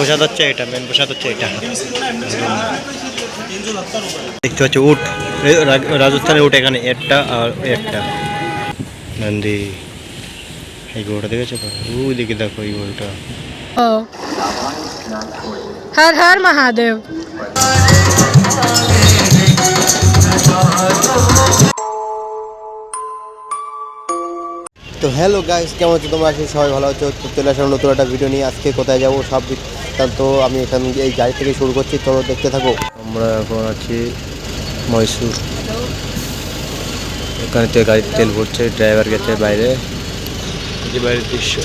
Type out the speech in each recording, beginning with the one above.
প্রসাদ হচ্ছে এটা, মেন প্রসাদ হচ্ছে এটা। দেখতে পাচ্ছ উট, রাজস্থানের উট এখানে একটা আর একটা নন্দী। এই গরুটা দেখেছো তো, ওই দিকে দেখো এই গরুটা। हर हर महादेव। তো হ্যালো গাইস, কেমন আছো তোমরা? আজকে সবাই ভালো আছো? তো চলে আসলাম নতুন একটা ভিডিও নিয়ে। আজকে কোথায় যাবো সব বৃত্তান্ত আমি এখানে এই গাড়ি থেকে শুরু করছি, চলো দেখতে থাকো। আমরা এখন আছি মহীশূর। এখানে তো গাড়ির তেল ভরছে, ড্রাইভার গেছে বাইরে, যে বাইরের দৃশ্য।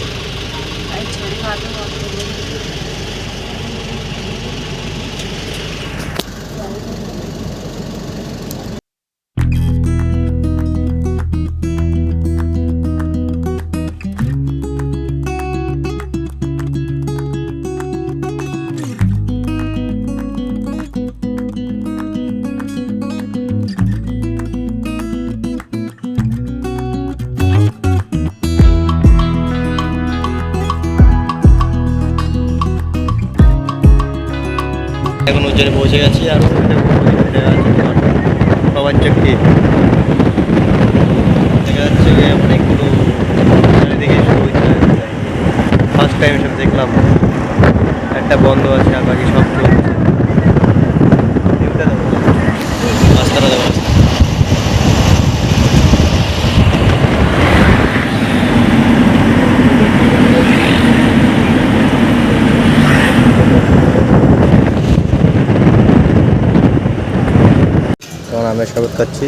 এখন উজ্জয়নে পৌঁছে গেছি। আর বাবার চক্কি দেখা যাচ্ছে যে অনেকগুলো চারিদিকে শুরু হয়েছে। ফার্স্ট টাইম এসব দেখলাম, একটা বন্ধ আছে আর বাকি সব চলছে। রাস্তাটা দেবো, কারণ আমরা শরবত খাচ্ছি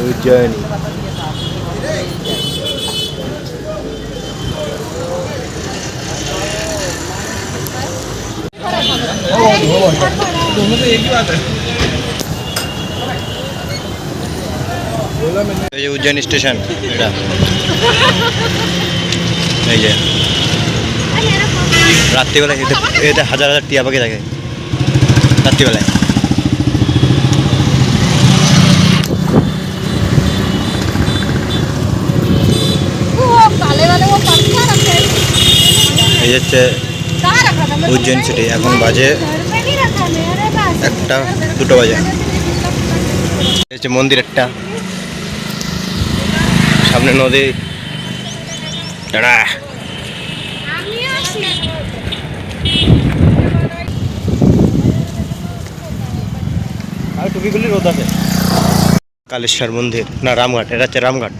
উজ্জয়িনী। এই যে উজ্জয়িনী স্টেশন, এটা এই যে রাত্রিবেলায় এতে হাজার হাজার টিয়া পাখি থাকে রাত্রিবেলায়। এই হচ্ছে উজ্জয়ন সিটি। এখন বাজে 1টা 2টো বাজে। এই হচ্ছে মন্দির একটা, সামনে নদী। আর টুপিগুলি রোদ আছে। কালেশ্বর মন্দির না রামঘাট, এটা হচ্ছে রামঘাট।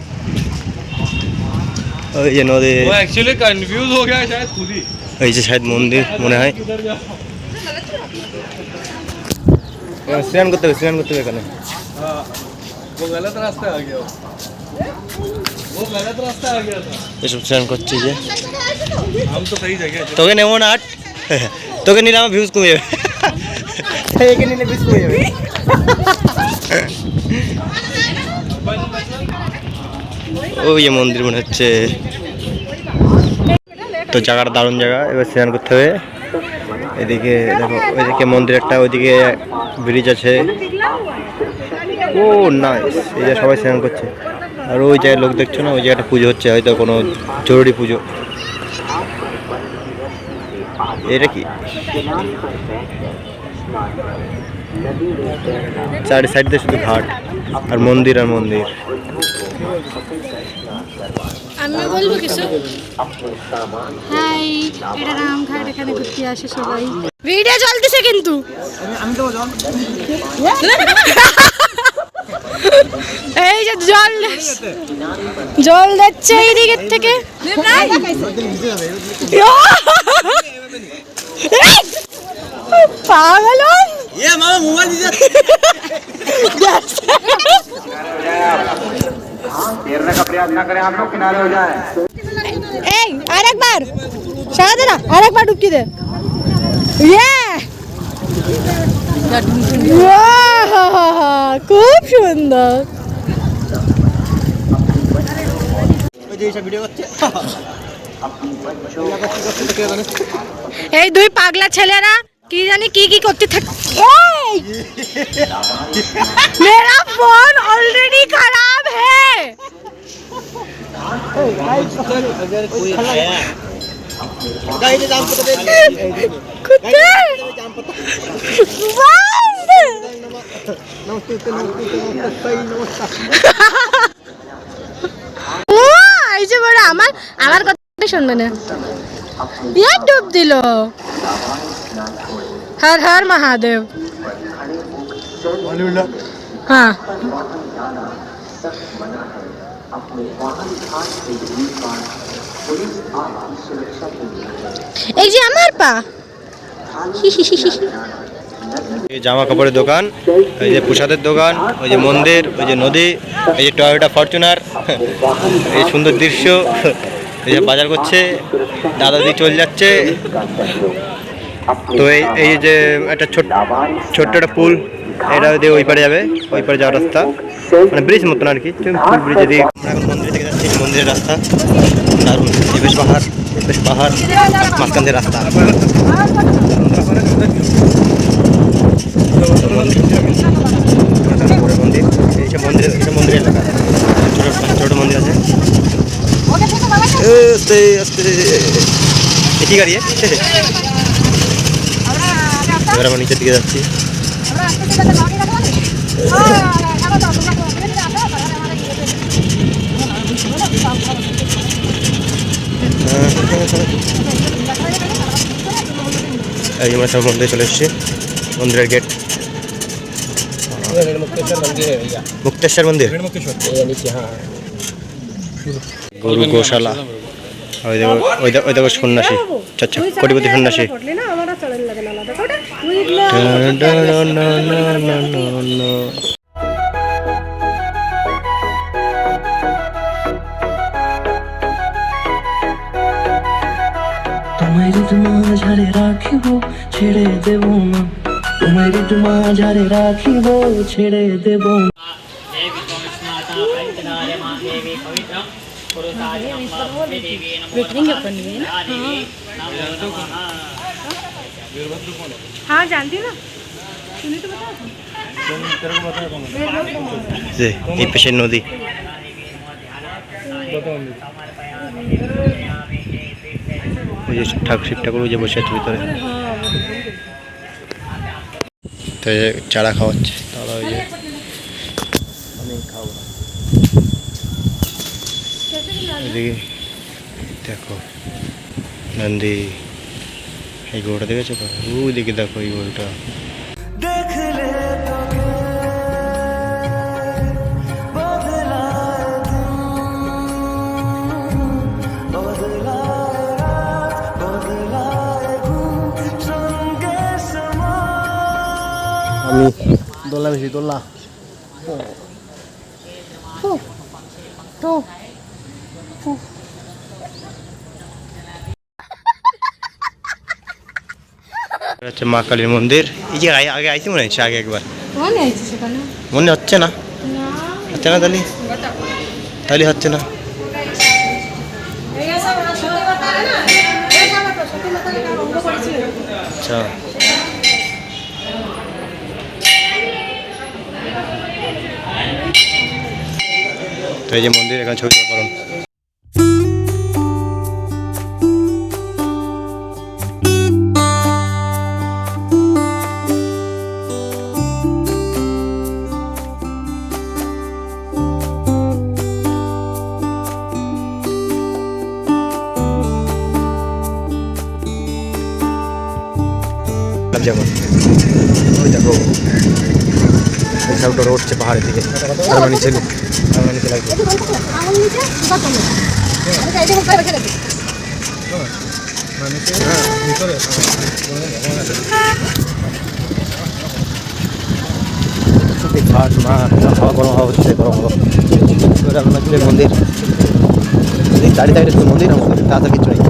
ওই যে নদী, एक्चुअली कंफ्यूज हो गया शायद खुद ही। এই যে শায়দ মন্দির মনে হয়। স্নান করতে হবে, স্নান করতে হবে এখানে। वो गलत रास्ता आ गया, वो गलत रास्ता आ गया था। এসব স্নান করছি যে हम तो सही जगह है। তোকে নেবো না, তোকে নিলে আমার ভিউজ কমে যাবে। একে নিলে ভিউজ কমে যাবে। ওই যে মন্দির মনে হচ্ছে। তো জায়গাটা দারুণ জায়গা, এবার স্নান করতে হবে। এদিকে দেখো, ওইদিকে মন্দির একটা, ওইদিকে ব্রিজ আছে। ও নাইস, এই যে সবাই স্নান করছে। আর ওই জায়গায় লোক দেখছো না, ওই জায়গাটা পুজো হচ্ছে, হয়তো কোনো জরুরি পুজো। এটা কি চারি সাইড দিয়ে শুধু ঘাট আর মন্দির আর মন্দির। আমি বলবো কিছু। হাই, এটা রামঘাট, এখানে ঘুরতে আসে সবাই। ভিডিও চলতেছে কিন্তু। আমি তো এই যে জল দিচ্ছে এই দিকের থেকে। পাগল এই আরেকবার সাদা না, আরেকবার ডুবকি দে। খুব সুন্দর। এই দুই পাগলা ছেলেরা কি জানি কি কি করতে থাকে। मेरा फोन ऑलरेडी खराब है। अगर कोई आया কোথায়? ও এই যে বড় আমার আমার কথা শুনবে না। ইয়ার ডুব দিল। হর হর মহাদেব। হ্যাঁ এই যে আমার পা। এই জামা কাপড়ের দোকান, এই যে প্রসাদের দোকান, ওই যে মন্দির, ওই যে নদী, এই যে টয়োটা ফরচুনার, এই সুন্দর দৃশ্য। এই যে বাজার করছে, দাদাদি চলে যাচ্ছে। তো এই যে একটা ছোট্ট একটা পুল, এটা দিয়ে ওই পারে যাবে, ওই পারে যাওয়ার রাস্তা, মানে ব্রিজ মতন আর কি। পুল ব্রিজ দিয়ে আমরা এখন মন্দির থেকে যাচ্ছি, মন্দিরের রাস্তা দারুণ। বেশ পাহাড় মাঝখান দিয়ে রাস্তা। মন্দির, এইসব মন্দিরের এলাকা, ছোট মন্দির আছে। কি গাড়ি এবার আমরা নিচের দিকে যাচ্ছি। এই আমরা সব মন্দিরে চলে এসেছি, মন্দিরের গেট। মুক্তেশ্বর মন্দির, গরু গোশালা। ওই দেখো সন্ন্যাসী, আচ্ছা কোটিপতি সন্ন্যাসী। তোমায় মাঝারে রাখিব ছেড়ে দেব না, তোমায় মাঝারে রাখিব ছেড়ে দেব না। हाँ जानती ना, এই পেশের নদী। ওই যে শিব ঠাকুর ওই যে বসে আছে ভিতরে, তো এই যে চারা খাওয়াচ্ছে তারা। ওই যে আমি খাবো এদিকে দেখো নন্দী, এই গরুটা দেখেছো তো? ওই দিকে দেখো এই গরুটা। আমি দোলা বেশি দোলা হচ্ছে মা কালীর মন্দির। এই যে আগে আইছি মনে হচ্ছে, আগে একবার মনে হচ্ছে না, হচ্ছে না তাহলে হচ্ছে না। আচ্ছা তো এই যে মন্দির, এখানে ছবি তুলতে পারেন। যেমন ওই দেখো এই সবটা উঠছে পাহাড়ের দিকে, আমরা নিচে লাগবে। হাওয়া গরম হাওয়া হচ্ছে, গরম হাওয়া। মন্দির দাঁড়িয়ে দাঁড়িয়ে মন্দির, তাড়াতাড়ি কিছু নেই।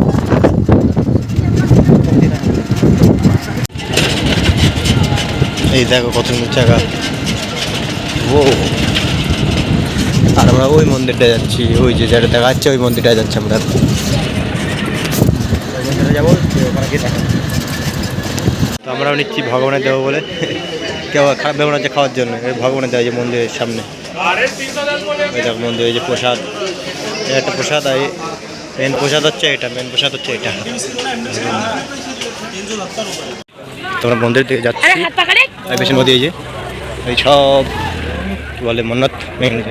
এই দেখো কত সুন্দর জায়গা। ও আর আমরা ওই মন্দিরটা যাচ্ছি, ওই যে যেটা দেখা যাচ্ছে ওই মন্দিরটায় যাচ্ছি আমরা। যাবো ওখানে গিয়ে দেখা। তো আমরাও নিচ্ছি ভগবানের দেবো বলে, কেউ খারাপ দেবো না যে খাওয়ার জন্য। এই ভগবানের দেওয়া যে মন্দিরের সামনে, ওই দেখো মন্দির, এই যে প্রসাদ, এই একটা প্রসাদ। আর মেন প্রসাদ হচ্ছে এটা, মেন প্রসাদ হচ্ছে এটা। তোমরা মন্দির দিকে যাচ্ছি, আর বেশি নদী এই যে এই সব কি বলে মন্নত ভেঙে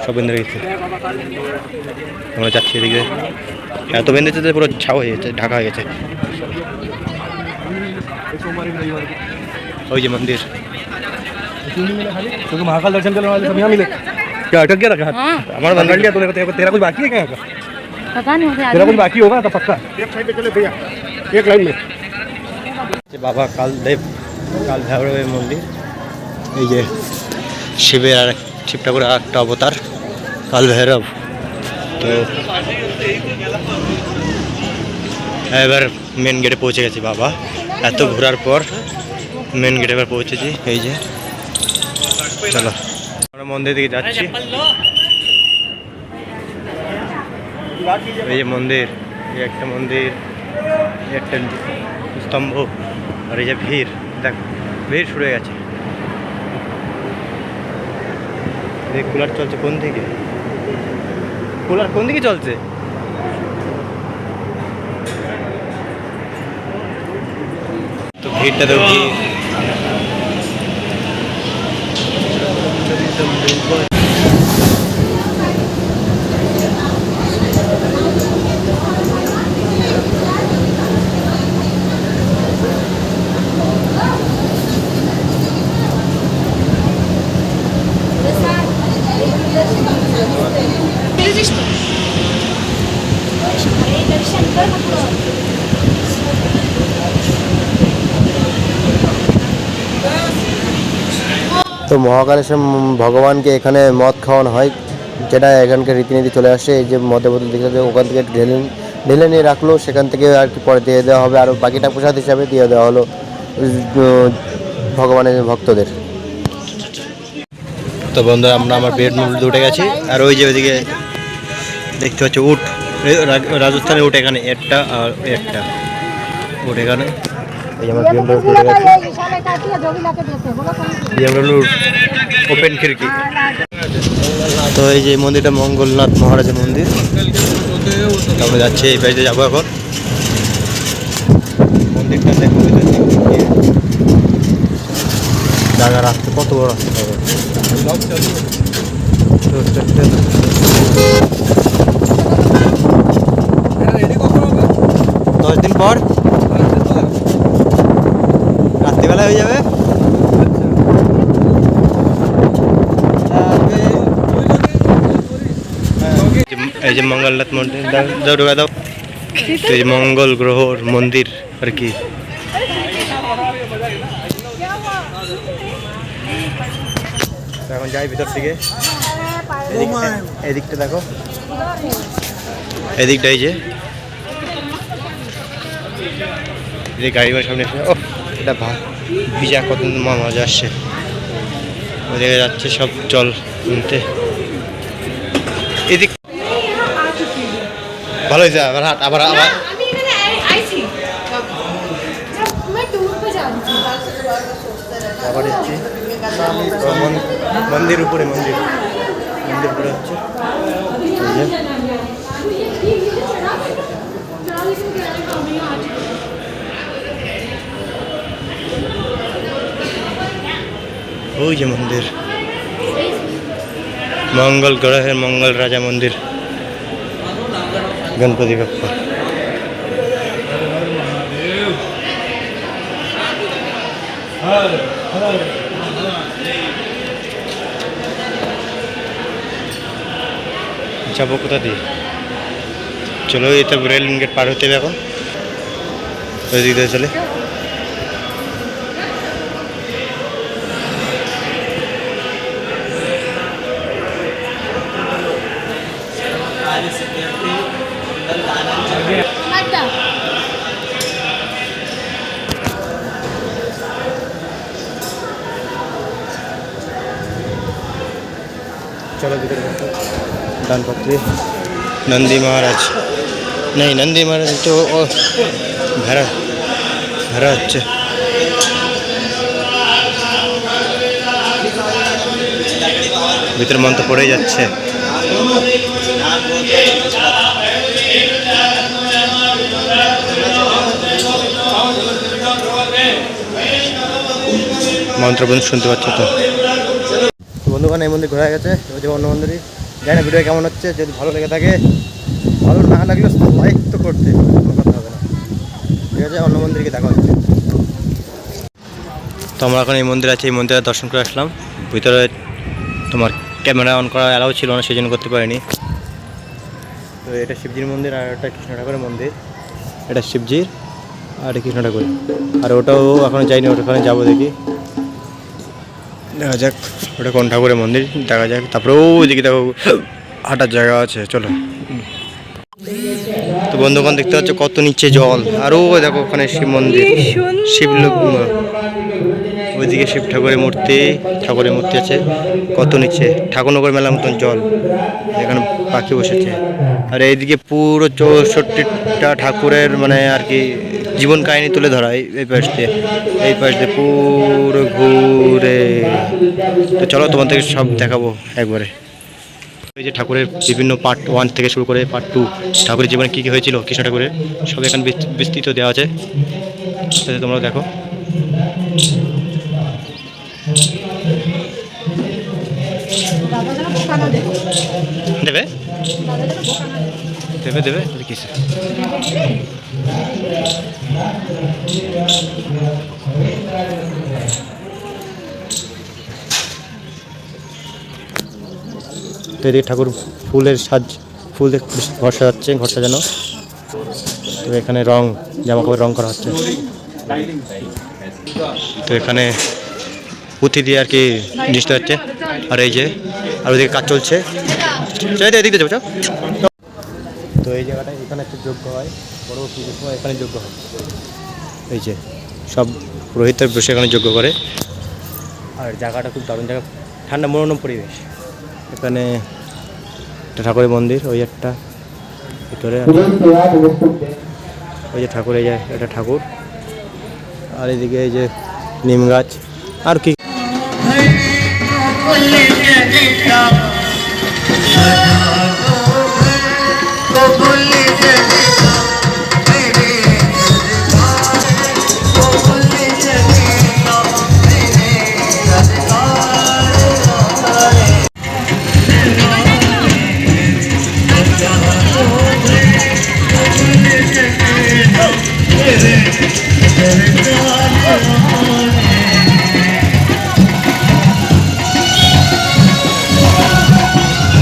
সব বেঁধে গেছে। আমরা যাচ্ছি এদিকে, এত বেঁধেছে যে পুরো ছাও হয়ে গেছে, ঢাকা হয়ে গেছে। ওই যে মন্দির, क्योंकि महाकाल दर्शन करने वाले सब यहाँ मिले। क्या अटक गया रखा? हमारा पकड़ लिया तूने, तेरा कुछ बाकी है क्या? पता नहीं तेरा कुछ बाकी होगा तो पक्का। एक साइड पे चले भैया, एक लाइन में। বাবা কালদেব, কাল ভৈরবের মন্দির। এই যে শিবের আর শিব ঠাকুরের আর একটা অবতার কাল ভৈরব। তো এবার মেন গেটে পৌঁছে গেছি বাবা, এত ঘোরার পর মেন গেটে এবার পৌঁছেছি। এই যে চলো আমরা মন্দির দিকে যাচ্ছি। এই যে মন্দির, এই একটা মন্দির, এই একটা স্তম্ভ, আর এই যে ভিড়, দেখ ভিড় শুরু হয়ে গেছে। এই কুলার চলছে কোন দিকে, কুলার কোন দিকে চলছে? তো ভিড়টা তো ভিড়। তো মহাকালেশ্বর ভগবানকে এখানে মদ খাওয়ানো হয়, যেটা এখানকার রীতিনীতি চলে আসে। এই যে মদের বোতল দেখে ওখান থেকে ঢেলে নিয়ে রাখলো, সেখান থেকে আর কি পরে দিয়ে দেওয়া হবে, আর বাকিটা প্রসাদ হিসাবে দিয়ে দেওয়া হলো ভগবানের ভক্তদের। তো বন্ধুরা আমরা আমার বেড মধ্যে উঠে গেছি, আর ওই যে ওইদিকে দেখতে পাচ্ছি উট, রাজস্থানের উট, এখানে একটা আর একটা উট এখানে। এই যে আমার বিএমডব্লিউ উঠে গেছে, বিএমডব্লিউ ওপেন খিড়কি। তো এই যে মন্দিরটা মঙ্গলনাথ মহারাজের মন্দির, আমরা যাচ্ছি এই বাড়িতে যাবো এখন। মন্দিরটা দেখো, জায়গা রাস্তা কত বড় রাস্তা হবে। 10 দিন পর রাত্রিবেলা হয়ে যাবে। এই যে মঙ্গলনাথ মন্দির, দাও ঢোকা দাও। এই যে মঙ্গল গ্রহর মন্দির আর কি। এখন যাই ভিতর থেকে, এদিকটা দেখো, এদিকটা এই যে গাড়ি ঘোড়ার সামনে এসে, ও এটা ভিজা কত মজা আসছে। ওদিকে যাচ্ছে সব জল কিনতে। এদিক ভালো হয়েছে, আবার হাট আবার আবার আবার এসছি মন্দির উপরে, মন্দির উপরে হচ্ছে। ওই যে মন্দির, মঙ্গল গ্রহের মঙ্গল রাজা মন্দির, গণপতি বাপ্পা। যাবো কোথা দিয়ে? চলো এই তো রেল গেট পার হতে হবে এখন, ওই দিক দিয়ে চলে। चलो दानपत्री नंदी महाराज नहीं, नंदी महाराज तो भरा भरा হচ্ছে। ভিতরে মন তো পড়ে যাচ্ছে। মন্ত্রবন্ধ শুনতে পাচ্ছ তো বন্ধুগণ, এই মন্দির ঘোরা গেছে। এবার যে অন্য মন্দিরই জানি না ভিডিও কেমন হচ্ছে। যদি ভালো লেগে থাকে, ভালো না লাগলে লাইক তো করতে কোনো কথা হবে না, ঠিক আছে? অন্য মন্দিরকে দেখা হচ্ছে। তো আমরা এখন এই মন্দির আছে, এই মন্দিরে দর্শন করে আসলাম। ভিতরে তোমার ক্যামেরা অন করা অ্যালাউ ছিল না, সেই জন্য করতে পারিনি। তো এটা শিবজির মন্দির, আর এটা কৃষ্ণ ঠাকুরের মন্দির। এটা শিবজির আর কৃষ্ণ ঠাকুর। আর ওটাও এখন যাইনি, ওখানে যাবো, দেখি দেখা যাক ওটা কোন ঠাকুরের মন্দির, দেখা যাক। তারপরে ওইদিকে দেখো হাঁটার জায়গা আছে, চলো। তো বন্ধুগণ দেখতে পাচ্ছ কত নিচে জল, আরও দেখো ওখানে শিব মন্দির, শিবলোক, ওইদিকে শিব ঠাকুরের মূর্তি আছে কত নিচে। ঠাকুরনগর মেলার মতন জল, এখানে পাখি বসেছে। আর এইদিকে পুরো 64টা ঠাকুরের মানে আর কি জীবন কাহিনী তুলে ধরা এই পাশ দিয়ে পুরো ঘুরে। তো চলো তোমাদেরকে সব দেখাবো একবারে। এই যে ঠাকুরের বিভিন্ন পার্ট 1 থেকে শুরু করে পার্ট 2 ঠাকুরের জীবনে কী কী হয়েছিল কৃষ্ণ ঠাকুরের, সব এখানে বিস্তৃত দেওয়া আছে, তাতে তোমরা দেখো। দেবে দেবে দেবে কিছু তো এদিকে ঠাকুর ফুলের ফুল দিয়ে ঘর সাজানো। তো এখানে জামা কাপড় রং করা হচ্ছে। তো এখানে পুঁথি দিয়ে আর কি জিনিসটা হচ্ছে। আর এই যে আর ওইদিকে কাজ চলছে, এদিকে যাবো। তো এই জায়গাটায় এখানে একটা যজ্ঞ হয়, বড় পুজোর সময় এখানে যজ্ঞ হয়। এই যে সব পুরোহিতরা বসে এখানে যজ্ঞ করে। আর জায়গাটা খুব দারুণ জায়গা, ঠান্ডা মনোরম পরিবেশ। এখানে একটা ঠাকুরের মন্দির, ওই একটা ভিতরে ওই যে ঠাকুর, এই যে এটা ঠাকুর। আর এদিকে এই যে নিম গাছ আর কি।